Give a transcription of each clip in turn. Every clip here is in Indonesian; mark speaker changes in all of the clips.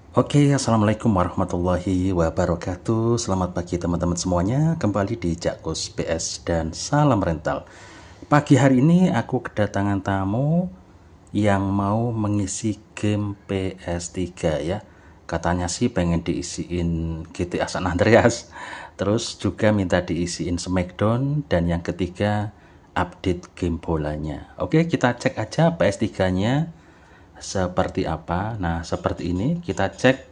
Speaker 1: Assalamualaikum warahmatullahi wabarakatuh. Selamat pagi teman-teman semuanya. Kembali di Jakkus PS dan salam rental. Pagi hari ini aku kedatangan tamu yang mau mengisi game PS3 ya. Katanya sih pengen diisiin GTA San Andreas. Terus juga minta diisiin Smackdown. Dan yang ketiga update game bolanya. Kita cek aja PS3-nya seperti apa. Nah, seperti ini kita cek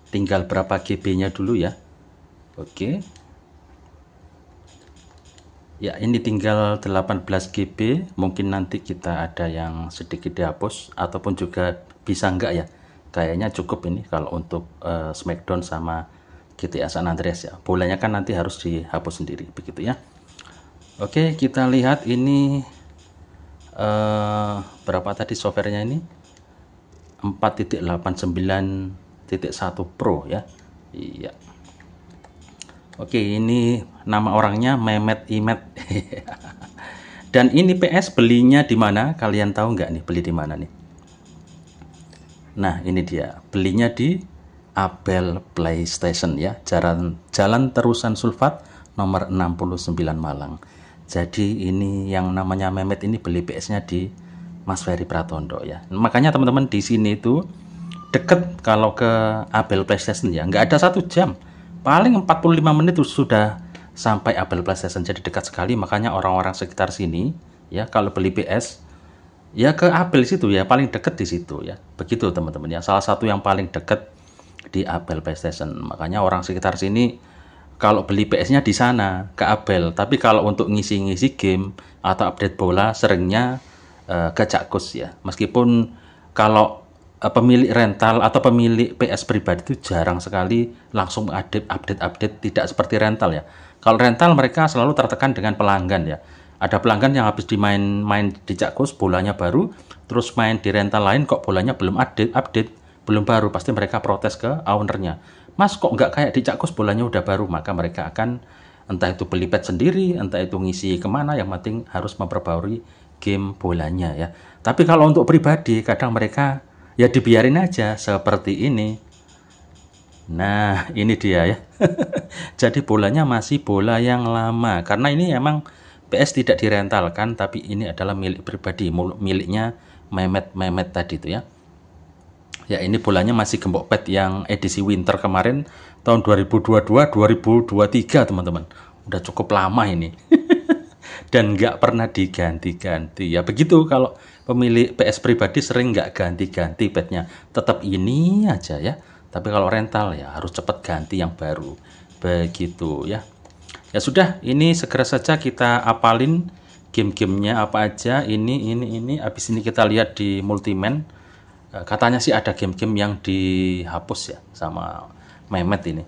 Speaker 1: tinggal berapa GB-nya dulu ya. Ya, ini tinggal 18 GB. Mungkin nanti kita ada yang sedikit dihapus ataupun juga bisa enggak ya. Kayaknya cukup ini kalau untuk Smackdown sama GTA San Andreas ya. Bolanya kan nanti harus dihapus sendiri begitu ya. Kita lihat ini berapa tadi softwarenya ini, 4.89.1 Pro ya. Iya. Ini nama orangnya Mehmet Imet. Dan ini PS belinya di mana? Kalian tahu nggak nih beli di mana nih? Nah, ini dia. Belinya di Abel PlayStation ya. Jalan Terusan Sulfat nomor 69 Malang. Jadi ini yang namanya Mehmet ini beli PS-nya di Mas Ferry Pratondo ya. Makanya teman-teman di sini itu deket kalau ke Abel PlayStation ya. Nggak ada 1 jam. Paling 45 menit sudah sampai Abel PlayStation. Jadi dekat sekali. Makanya orang-orang sekitar sini ya kalau beli PS ya ke Abel situ ya, paling deket di situ ya. Begitu teman-teman ya. Salah satu yang paling deket di Abel PlayStation. Makanya orang sekitar sini kalau beli PS-nya di sana ke Abel, tapi kalau untuk ngisi-ngisi game atau update bola seringnya ke Jakkus ya. Meskipun kalau pemilik rental atau pemilik PS pribadi itu jarang sekali langsung update tidak seperti rental ya. Kalau rental mereka selalu tertekan dengan pelanggan ya. Ada pelanggan yang habis main di Jakkus bolanya baru, terus main di rental lain kok bolanya belum update, belum baru, pasti mereka protes ke ownernya. Mas kok nggak kayak di Jakkus bolanya udah baru, maka mereka akan entah itu beli pad sendiri, entah itu ngisi kemana, yang penting harus memperbarui game bolanya ya. Tapi kalau untuk pribadi kadang mereka ya dibiarin aja seperti ini. Nah, ini dia ya. Jadi bolanya masih bola yang lama karena ini emang PS tidak direntalkan, tapi ini adalah milik pribadi, miliknya Mehmet tadi itu ya. Ya, ini bolanya masih gembok pet yang edisi winter kemarin tahun 2022-2023 teman-teman. Udah cukup lama ini. Dan nggak pernah diganti-ganti. Ya begitu kalau pemilik PS pribadi sering nggak ganti-ganti petnya. Tetap ini aja ya. Tapi kalau rental ya harus cepat ganti yang baru. Begitu ya. Ya sudah, ini segera saja kita apalin game-gamenya apa aja. Ini. Habis ini kita lihat di Multiman. Katanya sih ada game-game yang dihapus ya sama Mehmet ini.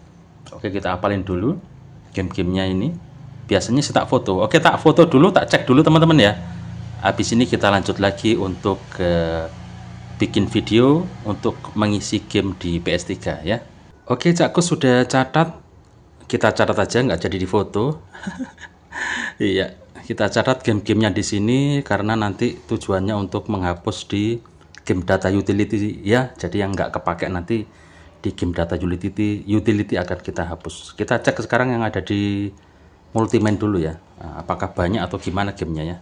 Speaker 1: Kita apalin dulu game-gamenya ini. Biasanya sih tak foto. Tak foto dulu, tak cek dulu teman-teman ya. Habis ini kita lanjut lagi untuk bikin video untuk mengisi game di PS3 ya. Jakku sudah catat. Kita catat aja, nggak jadi difoto. Iya, kita catat game-gamenya di sini karena nanti tujuannya untuk menghapus di game data utility ya. Jadi yang nggak kepake nanti di game data utility akan kita hapus. Kita cek sekarang yang ada di Multiman dulu ya. Nah, apakah banyak atau gimana gamenya ya.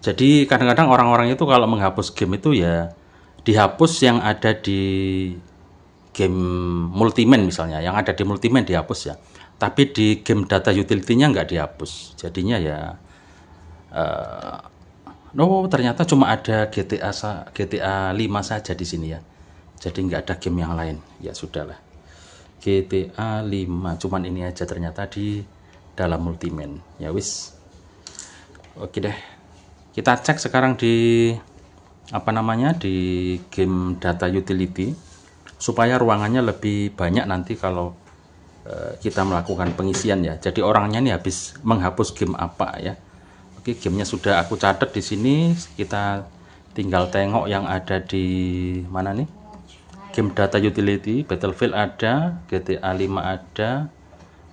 Speaker 1: Jadi kadang-kadang orang-orang itu kalau menghapus game itu ya dihapus yang ada di game Multiman misalnya. Yang ada di Multiman dihapus ya. Tapi di game data utility-nya nggak dihapus. Jadinya ya ternyata cuma ada GTA 5 saja di sini ya. Jadi nggak ada game yang lain. Ya sudahlah. GTA 5 cuman ini aja ternyata di dalam Multiman. Ya wis. Deh. Kita cek sekarang di di game data utility supaya ruangannya lebih banyak nanti kalau kita melakukan pengisian ya. Jadi orangnya ini habis menghapus game apa ya. Gamenya sudah aku catat di sini. Kita tinggal tengok yang ada di mana nih. Game data utility, Battlefield ada, GTA 5 ada,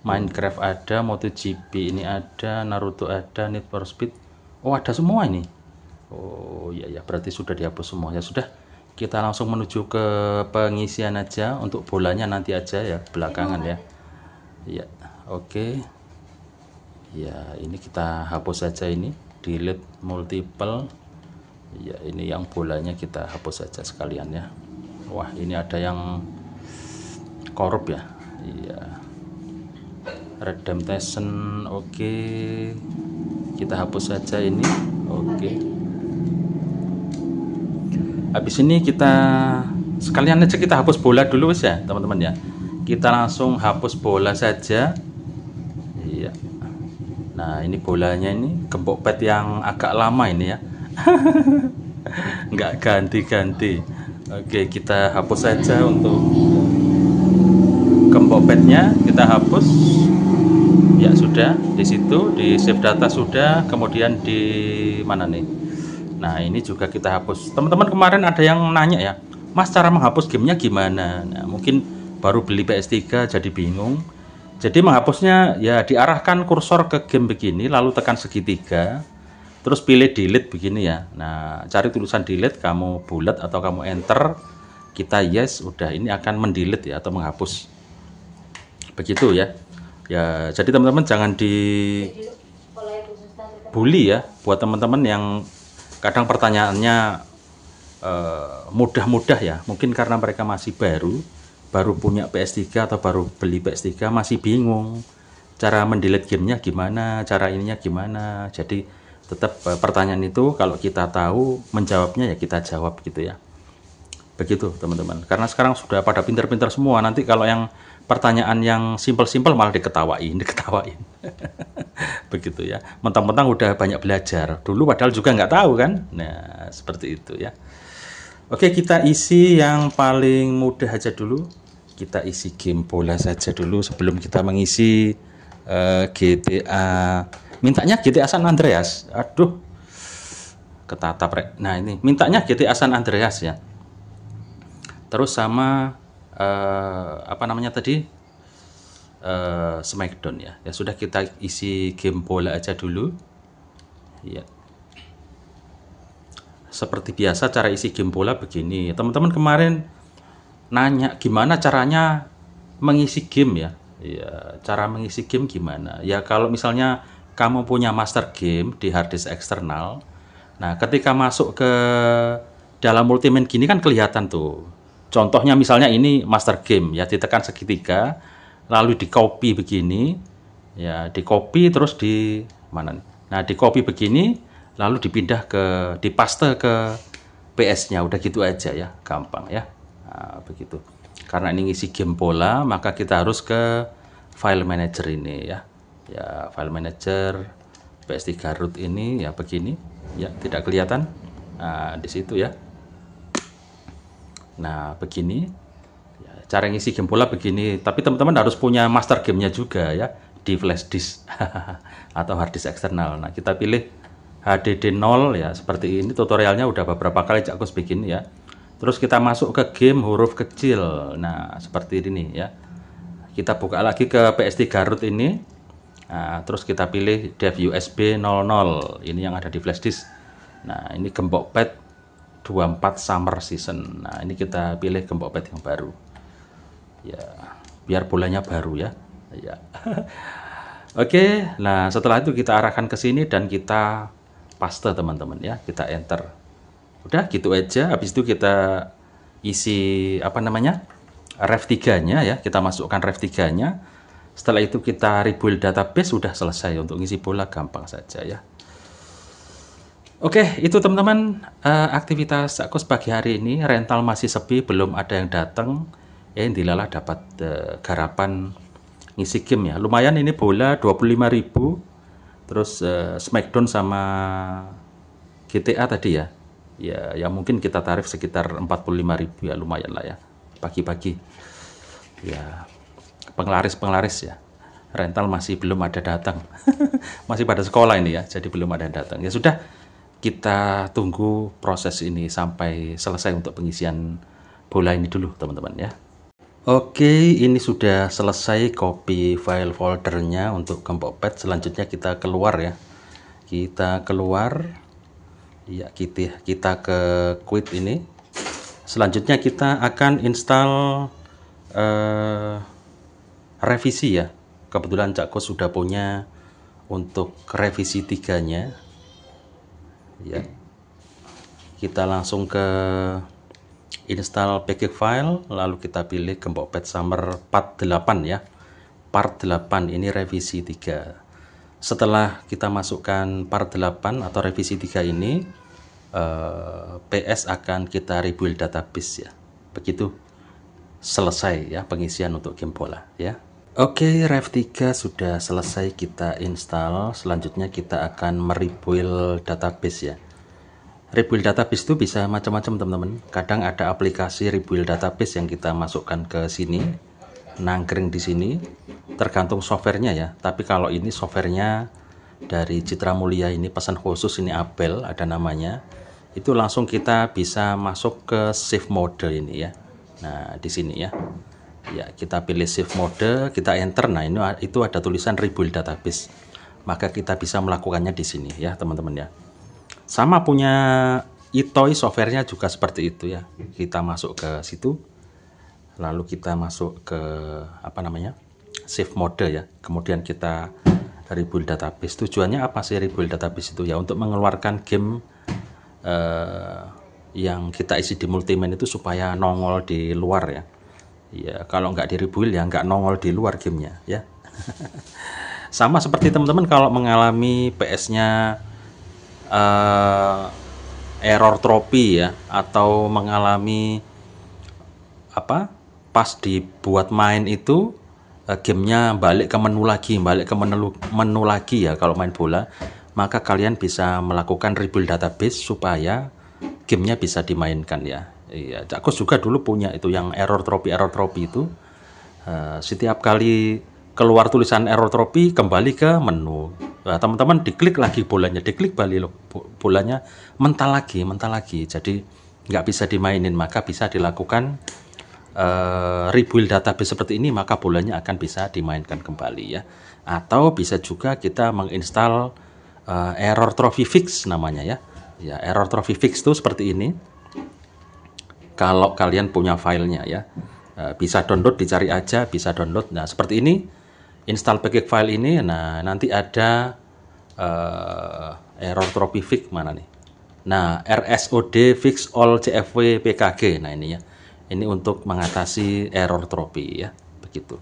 Speaker 1: Minecraft ada, MotoGP ini ada, Naruto ada, Need for Speed. Oh, ada semua ini. Oh iya ya, berarti sudah dihapus semua. Ya sudah, kita langsung menuju ke pengisian aja. Untuk bolanya nanti aja ya, belakangan ya. Ya, oke. Ya, ini kita hapus saja ini, delete multiple. Ya, ini yang bolanya kita hapus saja sekalian ya. Wah, ini ada yang korup ya. Iya. Redemption, oke. Kita hapus saja ini. Oke. Habis ini kita sekalian aja kita hapus bola dulu ya teman-teman ya. Kita langsung hapus bola saja. Iya. Nah, ini bolanya ini gembok pad yang agak lama ini ya. Nggak ganti-ganti. Oke, kita hapus saja untuk gembok padnya, kita hapus. Ya sudah, di situ di save data sudah, kemudian di mana nih? Nah, ini juga kita hapus. Teman-teman kemarin ada yang nanya ya, Mas, cara menghapus gamenya gimana? Nah, mungkin baru beli PS3 jadi bingung. Jadi menghapusnya ya diarahkan kursor ke game begini, lalu tekan segitiga, terus pilih delete begini ya. Nah, cari tulisan delete, kamu bulat atau kamu enter, kita yes, udah ini akan mendelete ya atau menghapus. Begitu ya. Ya, jadi teman-teman jangan dibully ya buat teman-teman yang kadang pertanyaannya mudah-mudah ya, mungkin karena mereka masih baru punya PS3 atau baru beli PS3, masih bingung cara mendelete gamenya gimana, cara ininya gimana. Jadi tetap pertanyaan itu kalau kita tahu menjawabnya ya kita jawab gitu ya. Begitu teman-teman, karena sekarang sudah pada pintar-pintar semua. Nanti kalau yang pertanyaan yang simpel-simpel malah diketawain begitu ya, mentang-mentang udah banyak belajar dulu padahal juga nggak tahu kan. Nah, seperti itu ya. Oke, kita isi yang paling mudah aja dulu. Kita isi game bola saja dulu sebelum kita mengisi GTA. Mintanya GTA San Andreas. Aduh, ketatap rek. Nah, ini mintanya GTA San Andreas ya. Terus sama apa namanya tadi, Smackdown ya. Ya sudah, kita isi game bola aja dulu ya. Seperti biasa cara isi game bola begini. Teman-teman kemarin nanya gimana caranya mengisi game ya. Ya, cara mengisi game gimana ya? Kalau misalnya kamu punya master game di harddisk eksternal, nah ketika masuk ke dalam Ultimate gini kan kelihatan tuh. Contohnya misalnya ini master game ya, ditekan segitiga, lalu di copy begini, ya di copy terus di mana nih? Nah di copy begini, lalu dipindah di paste ke PS-nya, udah gitu aja ya, gampang ya. Nah, begitu. Karena ini ngisi game bola, maka kita harus ke file manager ini ya. Ya file manager PS3 root ini ya begini, ya tidak kelihatan. Nah di situ ya. Nah begini ya, cara ngisi game bola begini. Tapi teman-teman harus punya master gamenya juga ya, di flash disk atau hard disk eksternal. Nah kita pilih HDD 0 ya, seperti ini. Tutorialnya udah beberapa kali Cak Kus bikin ya. Terus kita masuk ke game huruf kecil. Nah seperti ini ya. Kita buka lagi ke PS3 root ini. Nah, terus kita pilih dev USB 00, ini yang ada di flash disk. Nah ini gembok pad 24 Summer Season. Nah ini kita pilih gembok pad yang baru ya, biar bolanya baru ya. Ya. Oke, nah setelah itu kita arahkan ke sini dan kita paste teman-teman ya, kita enter. Udah gitu aja. Habis itu kita isi apa namanya, ref 3-nya ya, kita masukkan ref 3-nya. Setelah itu kita rebuild database, sudah selesai. Untuk ngisi bola gampang saja ya. Oke, itu teman-teman aktivitas Cak Kus pagi hari ini. Rental masih sepi, belum ada yang datang. Ya intilah dapat garapan ngisi game ya. Lumayan ini bola 25.000. Terus Smackdown sama GTA tadi ya. Ya, ya mungkin kita tarif sekitar 45.000 ya, lumayan lah ya. Pagi-pagi. Ya, penglaris ya. Rental masih belum ada datang. Masih pada sekolah ini ya, jadi belum ada yang datang. Ya sudah, kita tunggu proses ini sampai selesai untuk pengisian bola ini dulu teman-teman ya. Oke, ini sudah selesai copy file foldernya untuk gembok pad. Selanjutnya kita keluar ya. Kita keluar. Ya, kita ke quit ini. Selanjutnya kita akan install revisi ya. Kebetulan Cak Kus sudah punya untuk revisi 3-nya ya. Kita langsung ke install package file, lalu kita pilih Gembok Pet Summer part 8 ya. Part 8 ini revisi 3. Setelah kita masukkan part 8 atau revisi 3 ini, PS akan kita rebuild database ya. Begitu selesai ya pengisian untuk game bola ya. Oke, Rev 3 sudah selesai kita install. Selanjutnya kita akan merebuild database ya. Rebuild database itu bisa macam-macam teman-teman. Kadang ada aplikasi rebuild database yang kita masukkan ke sini, nangkring di sini, tergantung softwarenya ya. Tapi kalau ini softwarenya dari Citra Mulia, ini pesan khusus, ini Abel ada namanya. Itu langsung kita bisa masuk ke save mode ini ya. Nah di sini ya. Ya kita pilih save mode, kita enter. Nah itu ada tulisan rebuild database. Maka kita bisa melakukannya di sini ya teman-teman ya. Sama punya Itoy softwarenya juga seperti itu ya. Kita masuk ke situ, lalu kita masuk ke apa namanya, save mode ya. Kemudian kita rebuild database. Tujuannya apa sih rebuild database itu ya? Untuk mengeluarkan game yang kita isi di multimain itu supaya nongol di luar ya. Ya kalau nggak di rebuild ya nggak nongol di luar gamenya ya. Sama seperti teman-teman kalau mengalami PS-nya error trophy ya, atau mengalami apa pas dibuat main itu gamenya balik ke menu lagi ya kalau main bola, maka kalian bisa melakukan rebuild database supaya gamenya bisa dimainkan ya. Iya, Cak Kus juga dulu punya itu yang error trophy itu. Setiap kali keluar tulisan error trophy kembali ke menu. Nah, teman-teman diklik lagi bolanya, diklik balik bolanya mental lagi. Jadi nggak bisa dimainin, maka bisa dilakukan rebuild database seperti ini, maka bolanya akan bisa dimainkan kembali ya. Atau bisa juga kita menginstal error trophy fix namanya ya. Ya error trophy fix itu seperti ini. Kalau kalian punya filenya ya, bisa download, dicari aja, bisa download. Nah seperti ini. Install package file ini, nah nanti ada error trophy fix mana nih? Nah RSOD fix all CFW PKG. Nah ini ya, ini untuk mengatasi error trophy ya, begitu.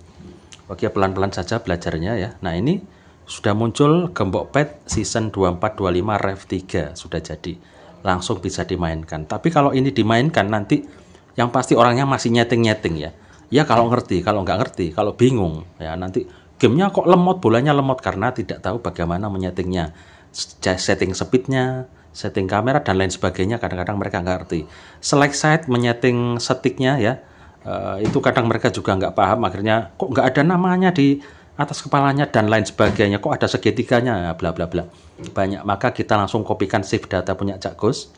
Speaker 1: Oke pelan-pelan saja belajarnya ya. Nah ini sudah muncul Gembok Pet season 24-25 Rev 3 sudah jadi, langsung bisa dimainkan. Tapi kalau ini dimainkan nanti yang pasti orangnya masih nyeting ya. Ya kalau ngerti, kalau nggak ngerti, kalau bingung ya nanti gamenya kok lemot, bolanya lemot karena tidak tahu bagaimana menyetingnya, setting speednya, setting kamera dan lain sebagainya. Kadang-kadang mereka nggak ngerti. Select side menyeting sticknya ya, itu kadang mereka juga nggak paham. Akhirnya kok nggak ada namanya di atas kepalanya dan lain sebagainya, kok ada segitiganya, bla bla bla, banyak. Maka kita langsung kopikan save data punya Cak Kus.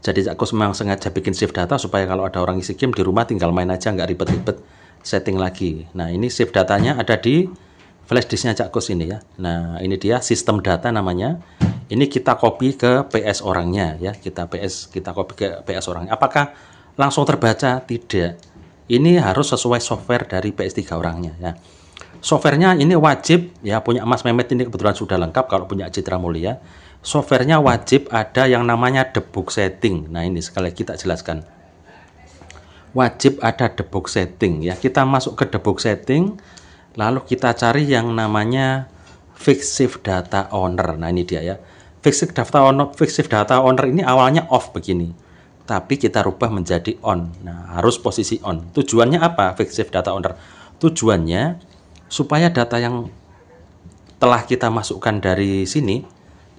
Speaker 1: Jadi Cak Kus memang sengaja bikin save data supaya kalau ada orang isi game di rumah tinggal main aja, nggak ribet-ribet setting lagi. Nah ini save datanya ada di flash disknya Cak Kus ini ya. Nah ini dia sistem data namanya. Ini kita copy ke PS orangnya ya. Kita copy ke PS orangnya. Apakah langsung terbaca? Tidak. Ini harus sesuai software dari PS3 orangnya ya. Softwarenya ini wajib ya, punya Mas Mehmet ini kebetulan sudah lengkap. Kalau punya Citra Mulia, softwarenya wajib ada yang namanya debug setting. Nah ini sekali lagi kita jelaskan, wajib ada debug setting ya. Kita masuk ke debug setting, lalu kita cari yang namanya fix save data owner. Nah ini dia ya, fix save data owner ini awalnya off begini, tapi kita rubah menjadi on. Nah harus posisi on. Tujuannya apa fix save data owner? Tujuannya supaya data yang telah kita masukkan dari sini,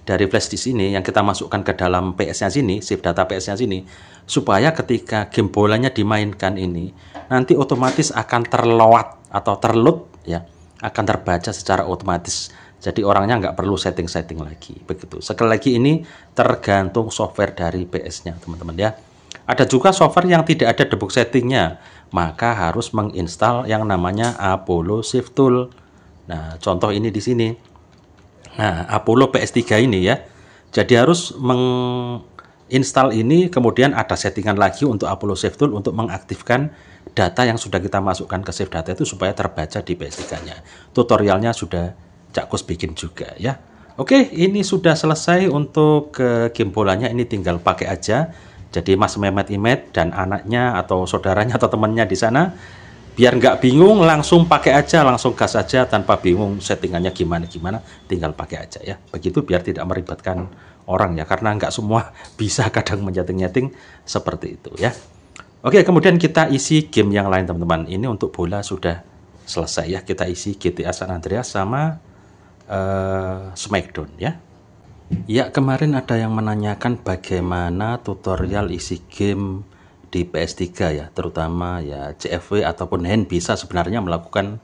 Speaker 1: dari flash disk ini yang kita masukkan ke dalam PS-nya sini, save data PS-nya sini, supaya ketika game bolanya dimainkan ini nanti otomatis akan terload atau terload ya, akan terbaca secara otomatis. Jadi orangnya nggak perlu setting-setting lagi, begitu. Sekali lagi ini tergantung software dari PS-nya teman-teman ya. Ada juga software yang tidak ada debug settingnya, maka harus menginstal yang namanya Apollo Save Tool. Nah contoh ini di sini. Nah Apollo PS3 ini ya, jadi harus install ini kemudian ada settingan lagi untuk Apollo Save Tool untuk mengaktifkan data yang sudah kita masukkan ke save data itu supaya terbaca di PS3-nya. Tutorialnya sudah Cak Kus bikin juga ya. Oke, ini sudah selesai untuk game bolanya, ini tinggal pakai aja. Jadi Mas Mehmet Imet dan anaknya atau saudaranya atau temannya di sana, biar nggak bingung, langsung pakai aja, langsung gas aja tanpa bingung settingannya gimana, tinggal pakai aja ya. Begitu biar tidak meribatkan orang ya, karena nggak semua bisa kadang menyeting-nyeting seperti itu ya. Oke, kemudian kita isi game yang lain teman-teman. Ini untuk bola sudah selesai ya, kita isi GTA San Andreas sama Smackdown ya. Ya, kemarin ada yang menanyakan bagaimana tutorial isi game di PS3 ya, terutama ya CFW ataupun hand bisa sebenarnya melakukan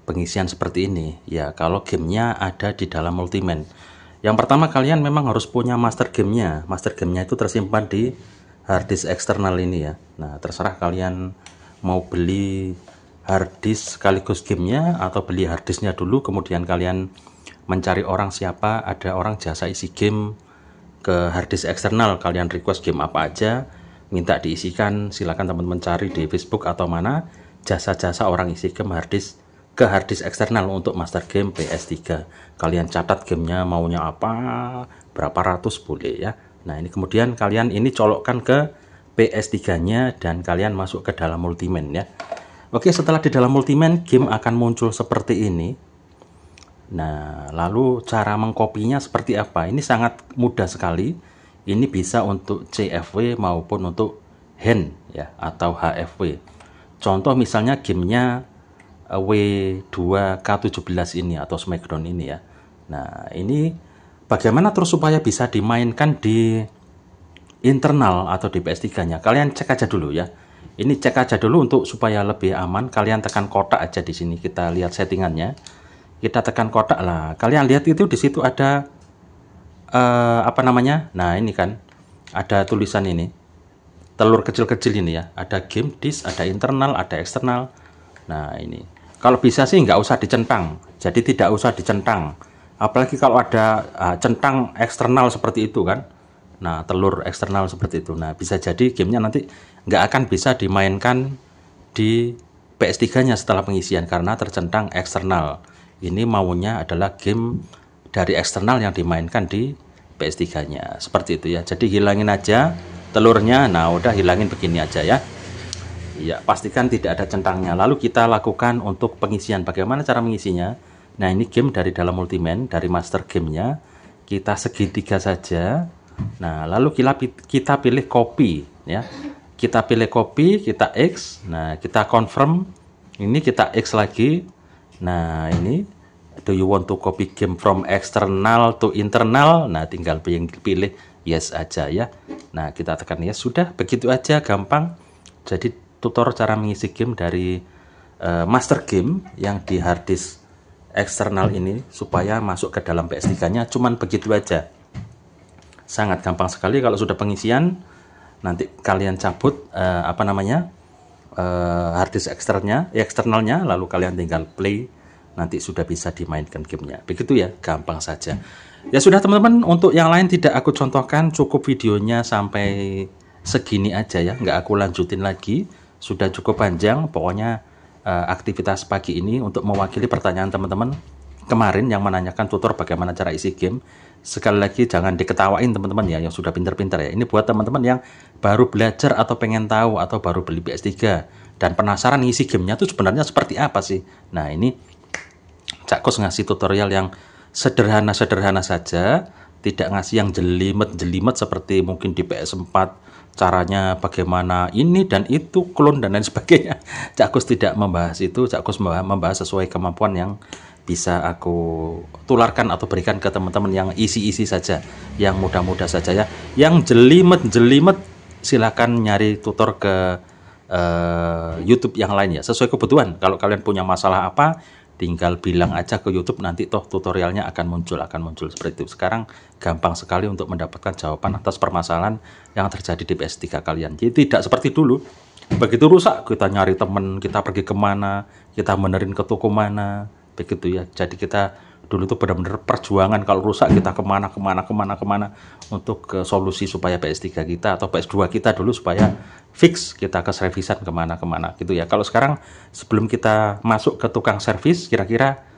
Speaker 1: pengisian seperti ini. Ya, kalau gamenya ada di dalam Ultimate. Yang pertama kalian memang harus punya master gamenya. Master gamenya itu tersimpan di harddisk eksternal ini ya. Nah, terserah kalian mau beli harddisk sekaligus gamenya atau beli harddisknya dulu, kemudian kalian mencari orang siapa, ada orang jasa isi game ke harddisk eksternal, kalian request game apa aja, minta diisikan, silakan teman-teman cari di Facebook atau mana jasa-jasa orang isi game ke harddisk eksternal untuk master game PS3. Kalian catat gamenya maunya apa, berapa ratus boleh ya. Nah, ini kemudian kalian ini colokkan ke PS3-nya dan kalian masuk ke dalam Ultimate ya. Oke, setelah di dalam Ultimate, game akan muncul seperti ini. Nah, lalu cara mengkopinya seperti apa? Ini sangat mudah sekali. Ini bisa untuk CFW maupun untuk hand ya, atau HFW. Contoh misalnya gamenya W2K17 ini atau Smackdown ini ya. Nah, ini bagaimana terus supaya bisa dimainkan di internal atau di PS3-nya? Kalian cek aja dulu ya. Ini cek aja dulu untuk supaya lebih aman. Kalian tekan kotak aja di sini. Kita lihat settingannya. Kita tekan kotak lah. Kalian lihat itu di situ ada apa namanya? Nah, ini kan ada tulisan ini. Telur kecil-kecil ini ya. Ada game disk, ada internal, ada eksternal. Nah, ini. Kalau bisa sih nggak usah dicentang. Jadi tidak usah dicentang. Apalagi kalau ada centang eksternal seperti itu kan. Nah, telur eksternal seperti itu. Nah, bisa jadi gamenya nanti nggak akan bisa dimainkan di PS3-nya setelah pengisian karena tercentang eksternal. Ini maunya adalah game dari eksternal yang dimainkan di PS3-nya. Seperti itu ya. Jadi hilangin aja telurnya. Nah, udah hilangin begini aja ya. Ya, pastikan tidak ada centangnya. Lalu kita lakukan untuk pengisian. Bagaimana cara mengisinya? Nah, ini game dari dalam Ultimate, dari master gamenya. Kita segitiga saja. Nah, lalu kita pilih copy ya. Kita pilih copy, kita X. Nah, kita confirm. Ini kita X lagi. Nah, ini do you want to copy game from external to internal? Nah, tinggal pilih yes aja ya. Nah, kita tekan yes, sudah begitu aja, gampang. Jadi tutor cara mengisi game dari master game yang di harddisk eksternal ini supaya masuk ke dalam PS3-nya, cuman begitu aja. Sangat gampang sekali. Kalau sudah pengisian, nanti kalian cabut apa namanya? Harddisk eksternalnya, lalu kalian tinggal play, nanti sudah bisa dimainkan gamenya. Begitu ya, gampang saja. Ya sudah teman-teman, untuk yang lain tidak aku contohkan, cukup videonya sampai segini aja ya, nggak aku lanjutin lagi, sudah cukup panjang. Pokoknya aktivitas pagi ini untuk mewakili pertanyaan teman-teman kemarin yang menanyakan tutor bagaimana cara isi game. Sekali lagi jangan diketawain teman-teman ya yang sudah pinter-pinter ya. Ini buat teman-teman yang baru belajar atau pengen tahu atau baru beli PS3 dan penasaran ngisi gamenya itu sebenarnya seperti apa sih. Nah, ini Cak Kus ngasih tutorial yang sederhana-sederhana saja, tidak ngasih yang jelimet-jelimet seperti mungkin di PS4 caranya bagaimana ini dan itu, clone dan lain sebagainya. Cak Kus tidak membahas itu. Cak Kus membahas sesuai kemampuan yang bisa aku tularkan atau berikan ke teman-teman yang isi-isi saja, yang mudah-mudah saja ya. Yang jelimet-jelimet silakan nyari tutor ke YouTube yang lain ya, sesuai kebutuhan. Kalau kalian punya masalah apa, tinggal bilang aja ke YouTube, nanti toh tutorialnya akan muncul seperti itu. Sekarang gampang sekali untuk mendapatkan jawaban atas permasalahan yang terjadi di PS3 kalian. Jadi tidak seperti dulu, begitu rusak kita nyari teman, kita pergi kemana, kita benerin ke toko mana, begitu ya. Jadi kita Dulu itu benar-benar perjuangan, kalau rusak kita kemana untuk ke solusi supaya PS3 kita atau PS2 kita dulu supaya fix, kita ke servisan kemana gitu ya. Kalau sekarang sebelum kita masuk ke tukang servis, kira-kira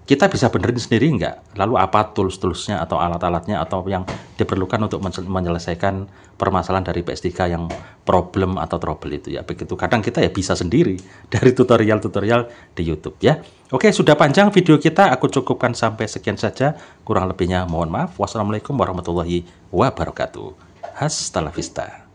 Speaker 1: kita bisa benerin sendiri nggak? Lalu apa tools-toolsnya atau alat-alatnya atau yang diperlukan untuk menyelesaikan permasalahan dari PS3 yang problem atau trouble itu ya. Begitu kadang kita ya bisa sendiri dari tutorial-tutorial di YouTube ya. Oke, sudah panjang video kita, aku cukupkan sampai sekian saja. Kurang lebihnya mohon maaf. Wassalamualaikum warahmatullahi wabarakatuh. Hasta la vista.